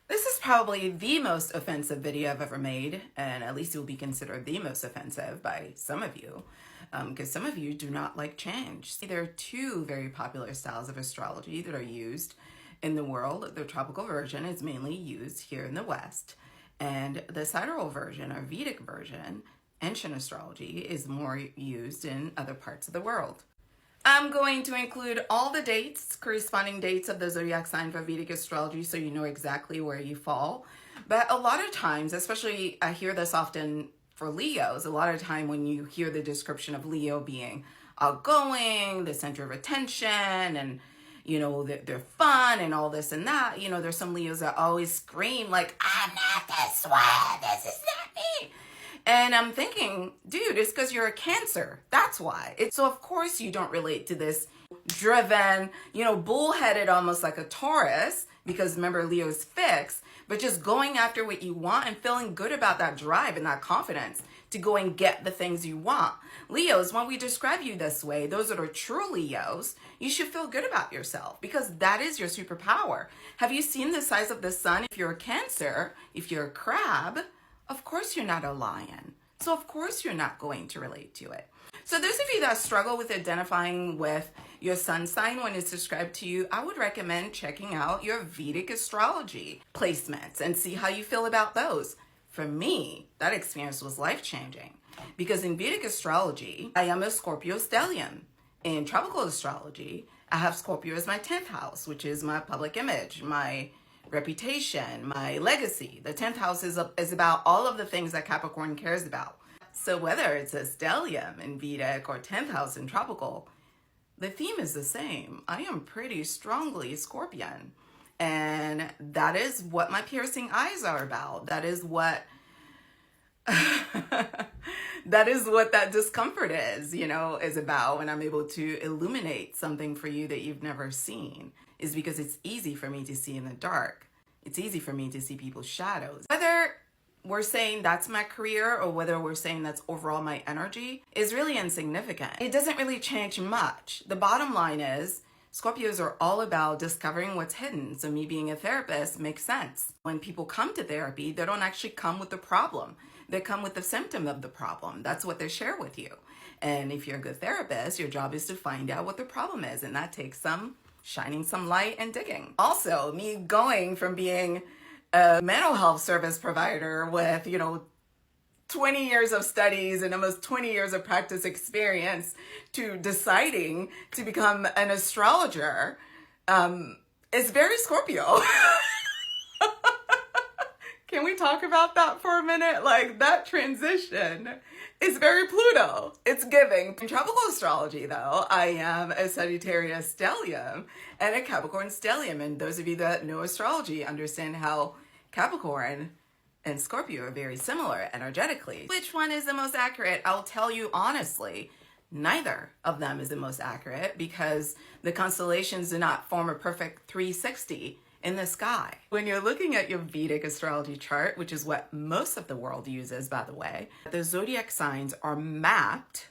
This is probably the most offensive video I've ever made, and at least it will be considered the most offensive by some of you, because some of you do not like change. See, there are two very popular styles of astrology that are used in the world. The tropical version is mainly used here in the West, and the sidereal version, or Vedic version, ancient astrology, is more used in other parts of the world. I'm going to include all the dates, corresponding dates of the zodiac sign for Vedic astrology, so you know exactly where you fall. But a lot of times, especially I hear this often for Leos, a lot of time when you hear the description of Leo being outgoing, the center of attention, and you know, they're fun and all this and that, you know, there's some Leos that always scream like, I'm not this one, this is not me. And I'm thinking, dude, it's because you're a Cancer. That's why. So of course you don't relate to this driven, you know, bullheaded, almost like a Taurus, because remember, Leo's fixed, but just going after what you want and feeling good about that drive and that confidence to go and get the things you want. Leos, when we describe you this way, those that are true Leos, you should feel good about yourself because that is your superpower. Have you seen the size of the sun? If you're a Cancer, if you're a crab, of course you're not a lion. So of course you're not going to relate to it. So those of you that struggle with identifying with your sun sign when it's described to you, I would recommend checking out your Vedic astrology placements and see how you feel about those. For me, that experience was life-changing because in Vedic astrology, I am a Scorpio stellium. In tropical astrology, I have Scorpio as my 10th house, which is my public image, my reputation, my legacy. The 10th house is about all of the things that Capricorn cares about. So whether it's a stellium in Vedic or 10th house in tropical, the theme is the same. I am pretty strongly Scorpion. And that is what my piercing eyes are about. That is what that is what that discomfort is, you know, is about when I'm able to illuminate something for you that you've never seen, is because it's easy for me to see in the dark. It's easy for me to see people's shadows. Whether we're saying that's my career or whether we're saying that's overall my energy is really insignificant. It doesn't really change much. The bottom line is Scorpios are all about discovering what's hidden. So me being a therapist makes sense. When people come to therapy, they don't actually come with the problem. They come with the symptom of the problem. That's what they share with you. And if you're a good therapist, your job is to find out what the problem is. And that takes some shining some light and digging. Also, me going from being a mental health service provider with, you know, 20 years of studies and almost 20 years of practice experience to deciding to become an astrologer is very Scorpio. Can we talk about that for a minute? Like, that transition is very Pluto. It's giving. In tropical astrology, though, I am a Sagittarius stellium and a Capricorn stellium. And those of you that know astrology understand how Capricorn and Scorpio are very similar energetically. Which one is the most accurate? I'll tell you honestly, neither of them is the most accurate because the constellations do not form a perfect 360 in the sky. When you're looking at your Vedic astrology chart, which is what most of the world uses, by the way, the zodiac signs are mapped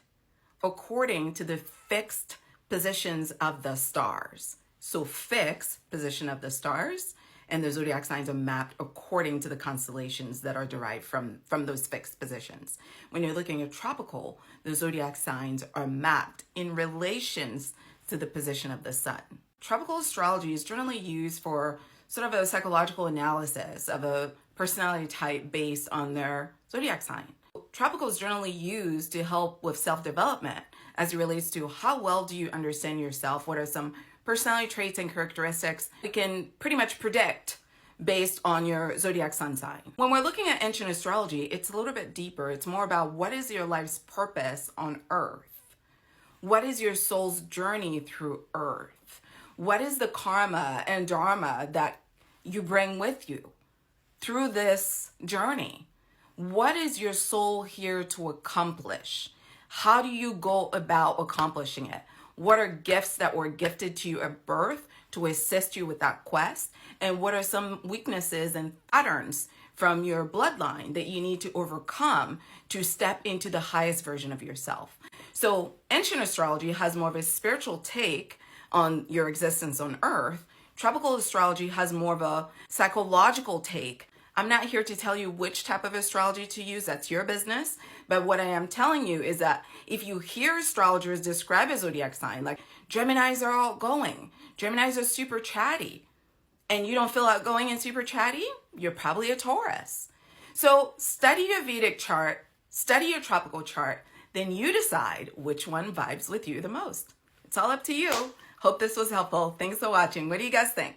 according to the fixed positions of the stars. So fixed position of the stars, and the zodiac signs are mapped according to the constellations that are derived from those fixed positions. When you're looking at tropical, the zodiac signs are mapped in relations to the position of the sun. Tropical astrology is generally used for sort of a psychological analysis of a personality type based on their zodiac sign. Tropical is generally used to help with self-development as it relates to how well do you understand yourself, what are some personality traits and characteristics we can pretty much predict based on your zodiac sun sign. When we're looking at ancient astrology, it's a little bit deeper. It's more about what is your life's purpose on Earth? What is your soul's journey through Earth? What is the karma and dharma that you bring with you through this journey? What is your soul here to accomplish? How do you go about accomplishing it? What are gifts that were gifted to you at birth to assist you with that quest? And what are some weaknesses and patterns from your bloodline that you need to overcome to step into the highest version of yourself? So ancient astrology has more of a spiritual take on your existence on Earth Tropical astrology has more of a psychological take. I'm not here to tell you which type of astrology to use, that's your business. But what I am telling you is that if you hear astrologers describe a zodiac sign, like Geminis are outgoing, Geminis are super chatty, and you don't feel outgoing and super chatty, you're probably a Taurus. So study your Vedic chart, study your tropical chart, then you decide which one vibes with you the most. It's all up to you. Hope this was helpful. Thanks for watching. What do you guys think?